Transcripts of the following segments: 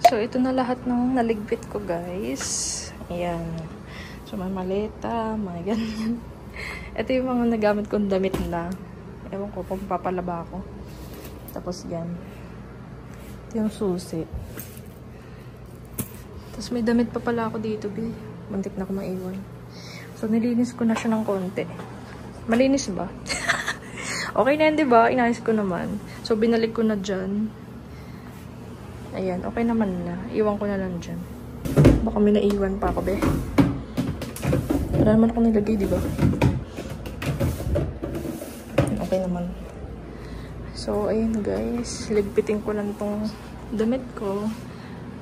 So, ito na lahat ng naligpit ko, guys. Ayan. So, may maleta, mga ganyan. Ito yung mga nagamit kong damit na. Ewan ko kung papalaba ako. Tapos, yan. Ito yung susi. Tapos, may damit pa pala ako dito, be. Muntik na ako maiwan. So, nilinis ko na siya ng konti. Malinis ba? Okay na yun, diba? Inayos ko naman. So, binalik ko na dyan. Ayan, okay naman na. Iwan ko na lang dyan. Baka may naiwan pa ako, be. Wala naman ako nilagay, diba? Okay naman. So, ayun guys. Ligpitin ko lang tong damit ko.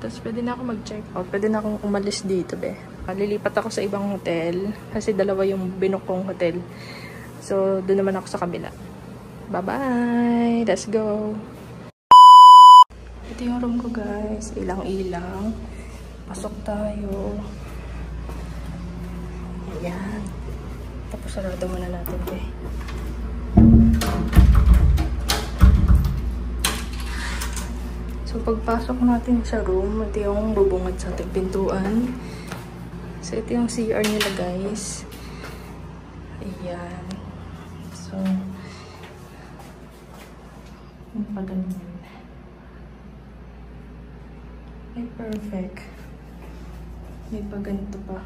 Tapos, pwede na ako mag-check out. Pwede na akong umalis dito, be. Lilipat ako sa ibang hotel. Kasi dalawa yung binook kong hotel. So, doon naman ako sa kabila. Bye-bye! Let's go! Ito yung room ko, guys. Ilang-ilang. Pasok tayo. Ayan. Tapos sarado muna natin, eh. So, pagpasok natin sa room, ito yung bubungad sa ating pintuan. So, ito yung CR nila, guys. Ayan. So, ganun. Ay, perfect. May pa ganito pa.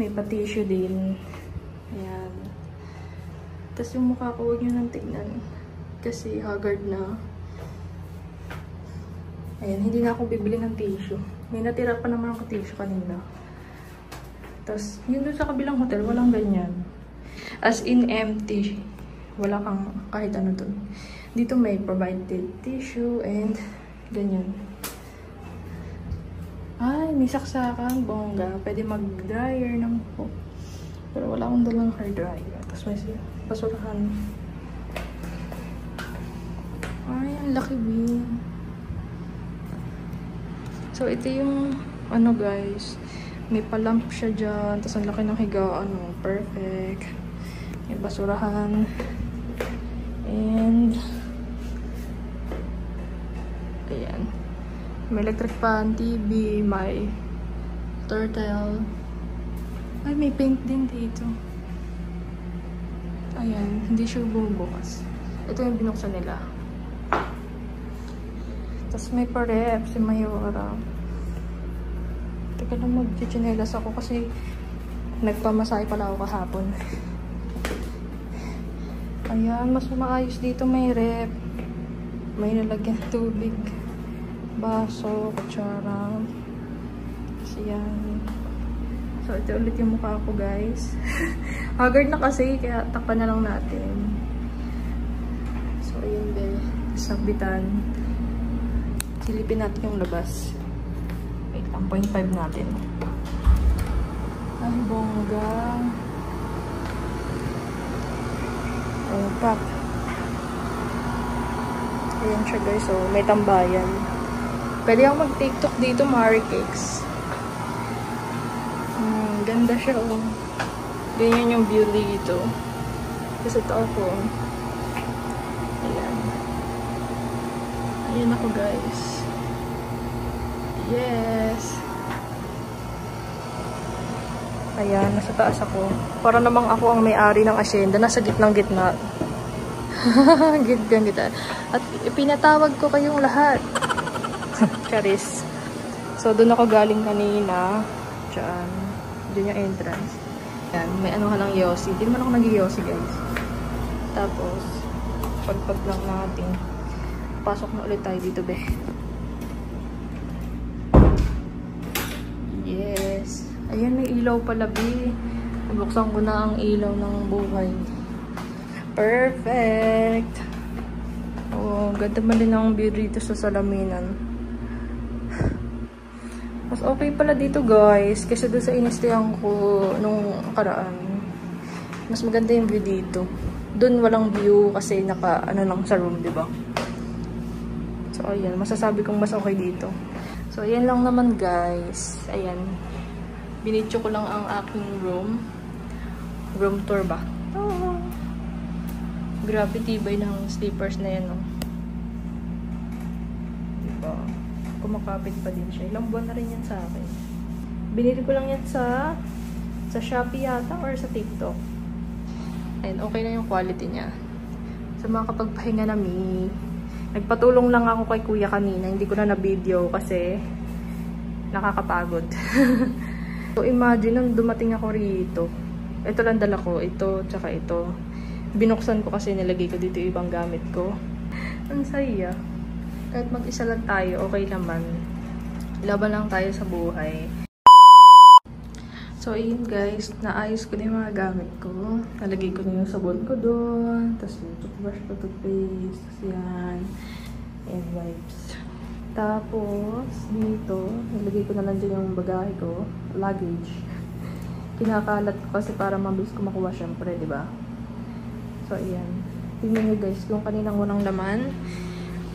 May pa tissue din. Ayan. Tapos yung mukha ko, huwag nyo nang tignan. Kasi haggard na. Ayan, hindi na ako bibili ng tissue. May natira pa naman ako tissue kanina. Tapos, yun doon sa kabilang hotel, walang ganyan. As in, empty. Wala kang kahit ano doon. Dito may provided tissue and ganyan. Ay, may saksakan, bongga. Pwede mag-dryer ng po. Pero wala akong dalang hair dryer. Tapos may basurahan. Ay, ang laki, B. So, ito yung, ano guys, may palamp siya dyan. Tapos ang laki ng higaan. Perfect. May basurahan. And, ayan. May electric fan, TV, may turtle. Ay, may paint din dito. Ayan, hindi siya bubukas. Ito yung binuksan nila. Tapos may pa-rep si Mayora. Teka lang, mag-chinelas ako kasi nagpamasahe pala ako kahapon. Ayan, mas maayos dito, may rep. May nalagyan tubig. Baso, kutsara. Kasi yan. So, ito ulit yung mukha ko, guys. Haggard na kasi, kaya takpan na lang natin. So, ayun be. Sabitan. Silipin natin yung labas. Wait, 1.5 natin. Ay, bongga. Oh, pak. Ayan siya, guys. So, may tambayan. Pwede akong mag-tiktok dito, Mari Cakes. Ganda siya, oh. Ganyan yung view dito. Kasi ito ako. Ayan. Ayan ako, guys. Yes! Ayan, nasa taas ako. Para namang ako ang may-ari ng asyenda. Nasa gitnang-gitna. Gitnang-gitna. At ipinatawag ko kayong lahat. Charis. So, doon ako galing kanina. Diyan. Diyan yung entrance. Yan. May ano ka lang yosi. Hindi naman ako nag-yosi, guys. Tapos, pagpag lang natin. Pasok na ulit tayo dito, be. Yes. Ayan, may ilaw pala, be. Buksan ko na ang ilaw ng buhay. Perfect! Oh, ganda man din ang view dito sa salaminan. Mas okay pala dito, guys, kasi doon sa inistayan ko nung karaan. Mas maganda yung view dito. Doon walang view kasi naka, ano lang sa room, diba? So, ayan. Masasabi kong mas okay dito. So, ayan lang naman, guys. Ayan. Binidyo ko lang ang aking room. Room tour ba? Oh. Grabe tibay ng slippers na yan, oh. Diba? Kumakapit pa din siya. Ilang buwan na rin yan sa akin. Binili ko lang yan sa Shopee yata or sa TikTok. And okay na yung quality niya. Sa mga kapagpahinga namin, nagpatulong lang ako kay kuya kanina. Hindi ko na na-video kasi nakakapagod. So imagine nung dumating ako rito. Ito lang dala ko. Ito, tsaka ito. Binuksan ko kasi nilagay ko dito yung ibang gamit ko. Ang saya. Kahit mag-isa lang tayo, okay naman. Laban lang tayo sa buhay. So, ayun guys. Naayos ko na yung mga gamit ko. Nalagay ko na yung sabon ko doon. Tapos yung toothbrush ko, toothpaste. Tapos yan. And wipes. Tapos, dito, nalagay ko na lang dyan yung bagahe ko. Luggage. Kinakalat ko kasi para mabilis ko makuha syempre, diba? So, ayan. Tingnan nyo guys, yung kaninang unang laman.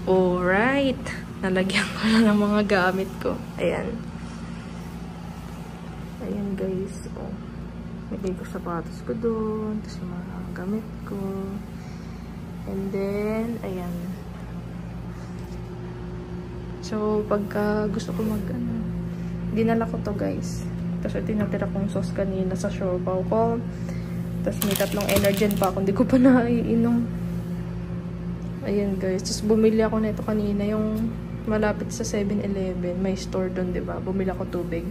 Alright. Nalagyan ko na ng mga gamit ko. Ayan. Ayan guys. Oh. Nagay ko sapatos ko doon. Tapos yung mga gamit ko. And then, ayan. So, pagka gusto ko dinala ko to guys. Tapos ito yung natira kong sauce kanina sa siopaw ko. Tapos may 3 Energen pa ako. Hindi ko pa naiinom. Ayan guys. Tapos bumili ako na ito kanina. Yung malapit sa 7-Eleven. May store doon, diba? Bumili ako tubig.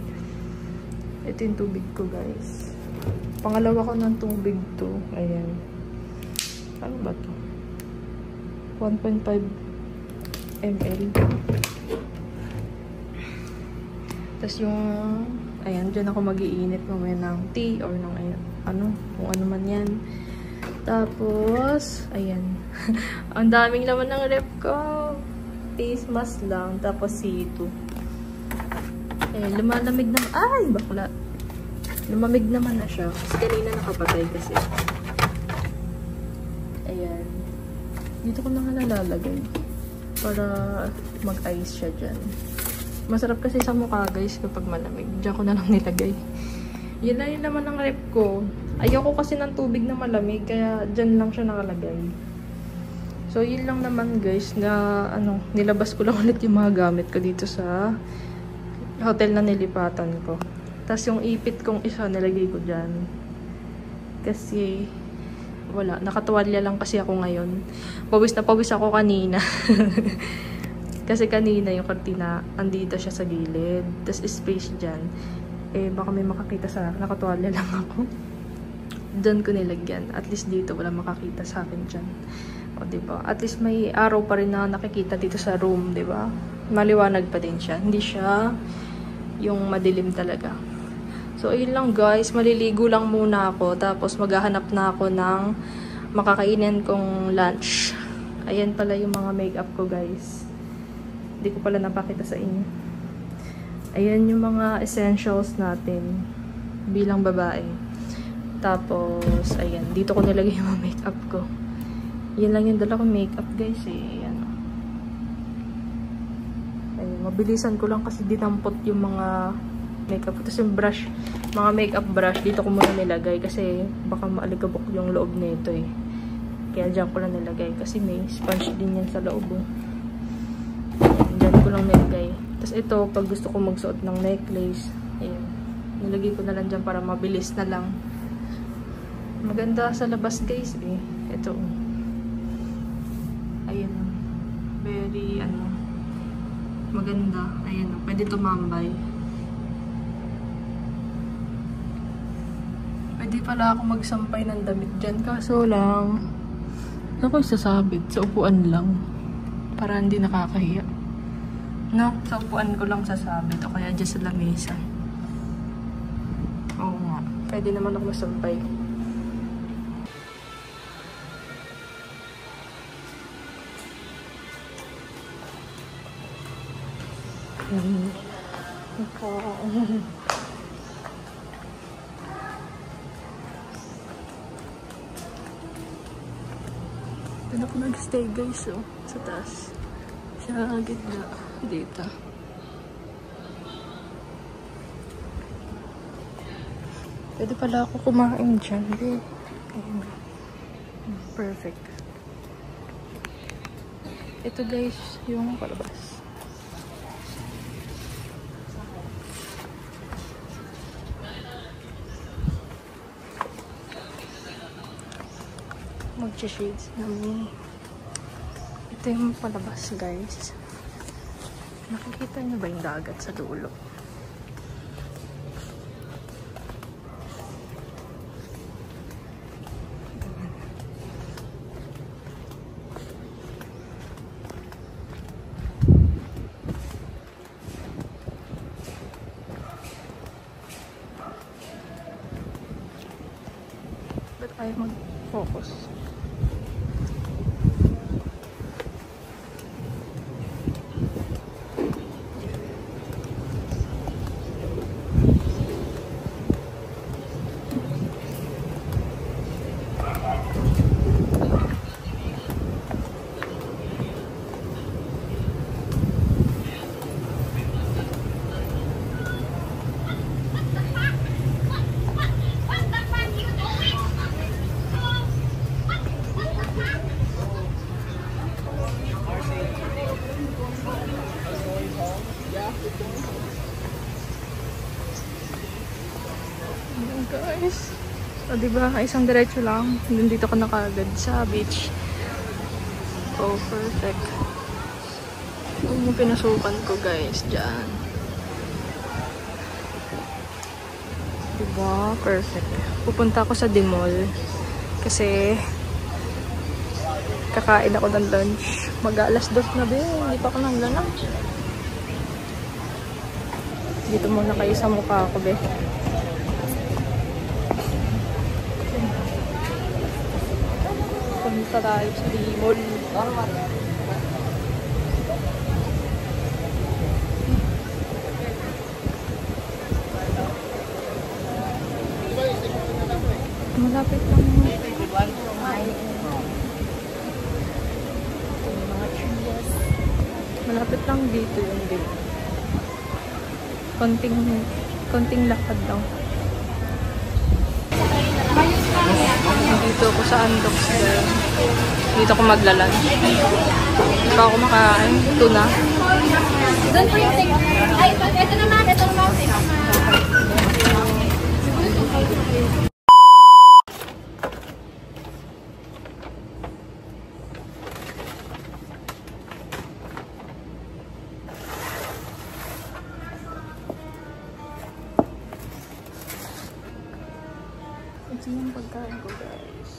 Ito yung tubig ko guys. Pangalawa ko ng tubig to. Ayan. Ano ba to? 1.5 ml. Tapos yung ayan, dyan ako mag-iinit mamaya ng tea or ng kung ano man yan. Tapos, ayan. Ang daming laman ng rep ko. Face mask lang. Tapos C2. Ayan, lumalamig na. Ay, bakla. Lumamig naman na siya. Kasi kanina nakapatay kasi. Ayan. Dito ko na nga nalalagay. Para mag-ice siya dyan. Masarap kasi sa mukha guys kapag malamig. Diyan ko na lang nilagay. Yun na yun naman ang rep ko. Ayoko kasi ng tubig na malamig. Kaya dyan lang siya nakalagay. So yun lang naman guys. Na nilabas ko lang ulit yung mga gamit ko dito sa hotel na nilipatan ko. Tapos yung ipit kong isa nilagay ko dyan. Kasi wala. Nakatuwalya lang kasi ako ngayon. Pawis na pawis ako kanina. Kasi kanina yung kortina, andito siya sa gilid. Tapos space dyan. Eh, baka may makakita sa nakatuwalya lang ako. Doon ko nilagyan. At least dito, wala makakita sa akin dyan. O, diba? At least may araw pa rin na nakikita dito sa room, diba? Maliwanag pa din siya. Hindi siya yung madilim talaga. So, ayun lang guys. Maliligo lang muna ako. Tapos, maghahanap na ako ng makakainin kong lunch. Ayan pala yung mga makeup ko guys. Hindi ko pala napakita sa inyo. Ayan yung mga essentials natin bilang babae. Tapos, ayan. Dito ko nilagay yung makeup ko. Yan lang yung dala ko makeup guys eh. Ayan. Ayan. Mabilisan ko lang kasi dinampot yung mga makeup. Tapos yung brush, mga makeup brush, dito ko muna nilagay kasi baka maalikabok yung loob nito eh. Kaya dyan ko lang nilagay kasi may sponge din yan sa loob oh. Dyan ko lang nilagay. Tapos ito, pag gusto ko magsuot ng necklace, ayan, nilagay ko na lang dyan para mabilis na lang. Maganda sa labas guys eh. Ito. Ayan. Very, maganda. Ayan. Pwede tumambay. Pwede pala ako magsampay ng damit dyan. Kaso lang, ako isasabit sa upuan lang. Para hindi nakakahiya. No, sa upuan ko lang sasabit o kaya dyan sa lamesa. Oo nga. Pwede naman ako masampay. Doon ako nag-stay guys oh, sa taas. Sa gitna. Dito. Pwede pala ako kumain dyan. Perfect. Ito guys, yung palabas. Mag-shades namin. Ito yung palabas guys. Nakikita niyo ba yung dagat sa dulo? Ba't tayo mag-focus? Guys, o diba, isang diretso lang. Dito ka na kagad sa beach. Oh, perfect. Ito yung pinasukan ko guys, dyan. Diba, perfect. Pupunta ako sa Dimol kasi kakain ako ng lunch. Mag-alas 2 na ba yun? Hindi pa ako nagla-lunch. Dito muna kayo sa mukha ko, be. Punta tayo sa Dimol. Malapit lang. Malapit lang dito yung Dimol. Konting lakad lang. Dito ako sa Andox girl. Dito ako magla-lunch. Hindi pa ako makain. Tuna. Doon po yung take. Ay, ito naman. Ito naman. Ito yung pagkain ko guys.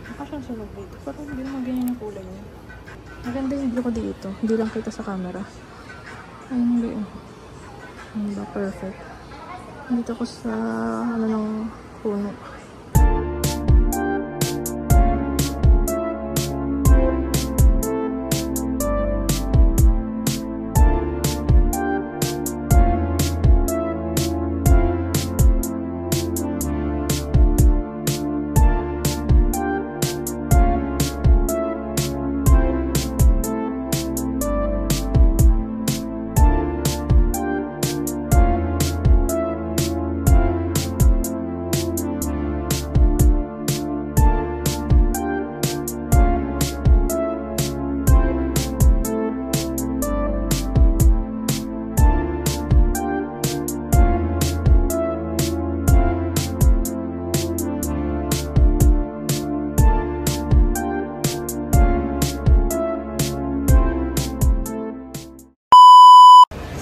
Nakasyang sunog dito. Pero hindi naman ganyan yung kulay niya. Maganda yung view ko dito. Hindi lang kita sa camera. Ayun ba yun? Ayun ba? Perfect. Dito ko sa ano ng puno.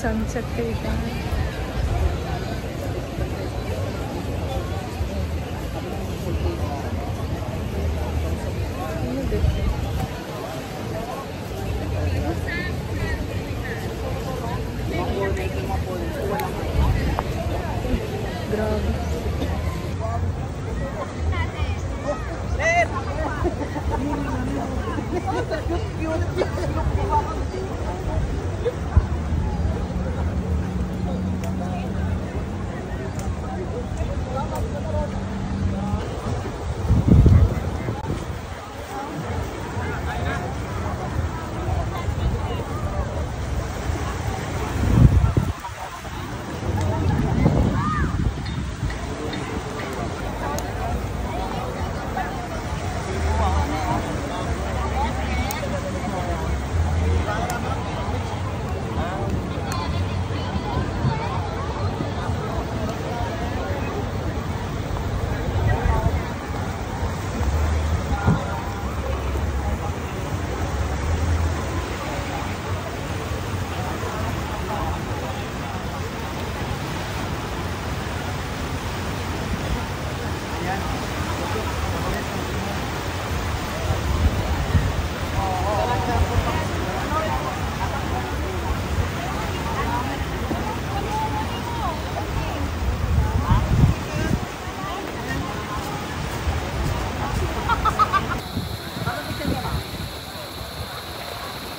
Sunset kayo tayo. Grabe.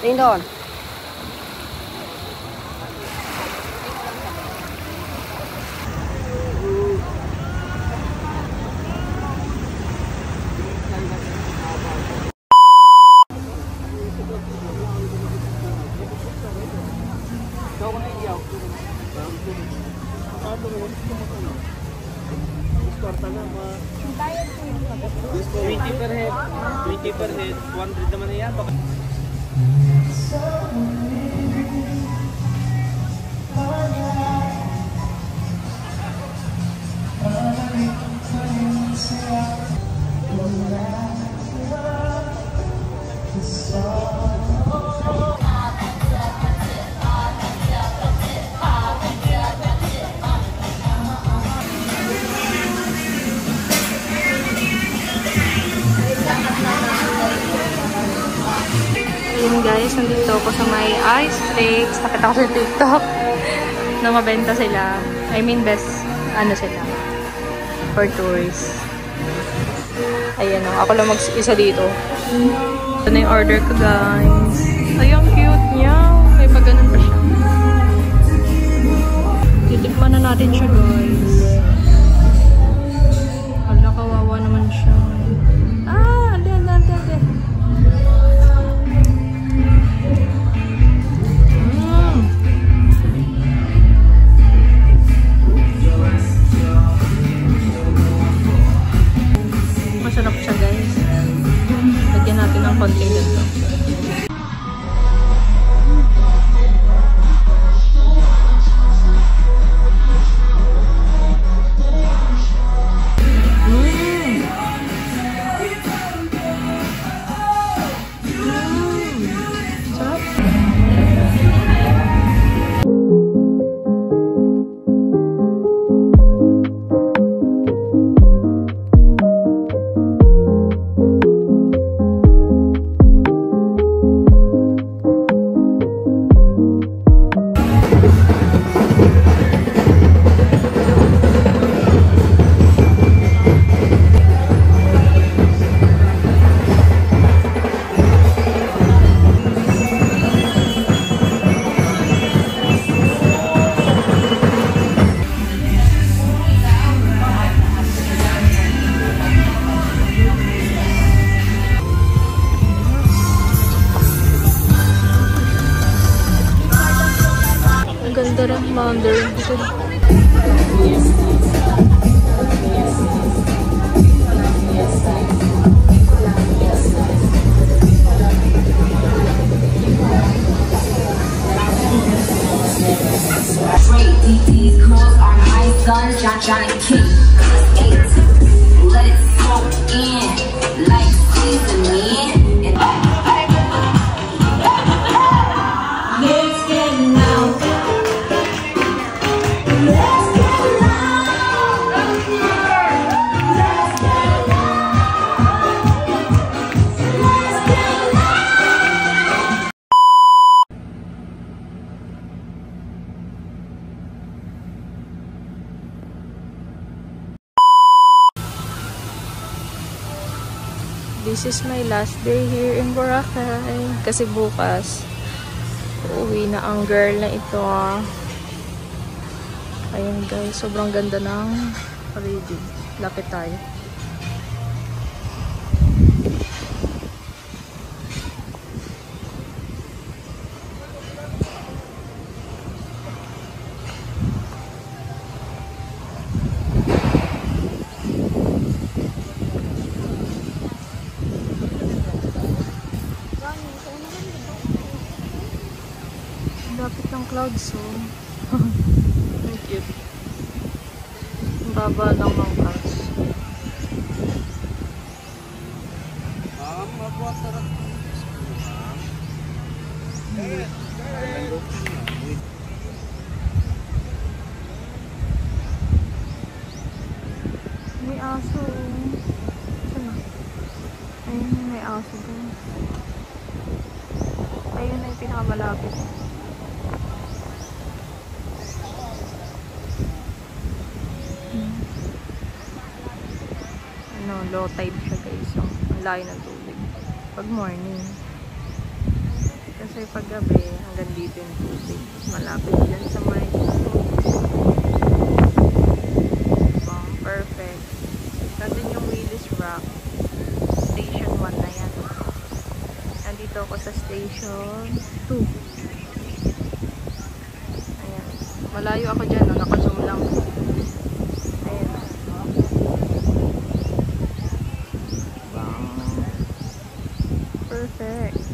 Tingin doon. Per head, 20 per head, 100 naman na yan. Yun guys, nandito ako sa may ice flakes. Nakita ko sa TikTok na mabenta sila. I mean, best, ano sila, for tourists. Ayan o, ako lang mag-isa dito. Ito na yung order ko guys. Ay, ang cute niya. May pa ganun pa siya. Titikman na natin siya guys. Hala, kawawa naman siya. Ande. Masarap siya guys. Lagyan natin ng konting ganito. Ganda rin, modern. These calls are my son, John and King. Let it soak in like seasoning. Let's get loud. Let's get loud. Let's get loud. Let's get loud. This is my last day here in Boracay. Kasi bukas, uuwi na ang girl na ito. Ayan guys, sobrang ganda ng paligid. Lapit tayo. Lapit ng clouds, so ang cute. Ang baba lang ng clouds. May aso. Saan? Ayun, may aso doon. Ayun na yung pinakamalapit. Low tide siya guys. So, ang layo ng tubig. Pag morning. Kasi pag gabi, hanggang dito yung tubig. Malapit dyan sa may perfect. Nandun yung Willis Rock. Station 1 na yan. Nandito ako sa station 2. Ayan. Malayo ako dyan. No? Naka-zoom lang. Ayan. Wow. Perfect.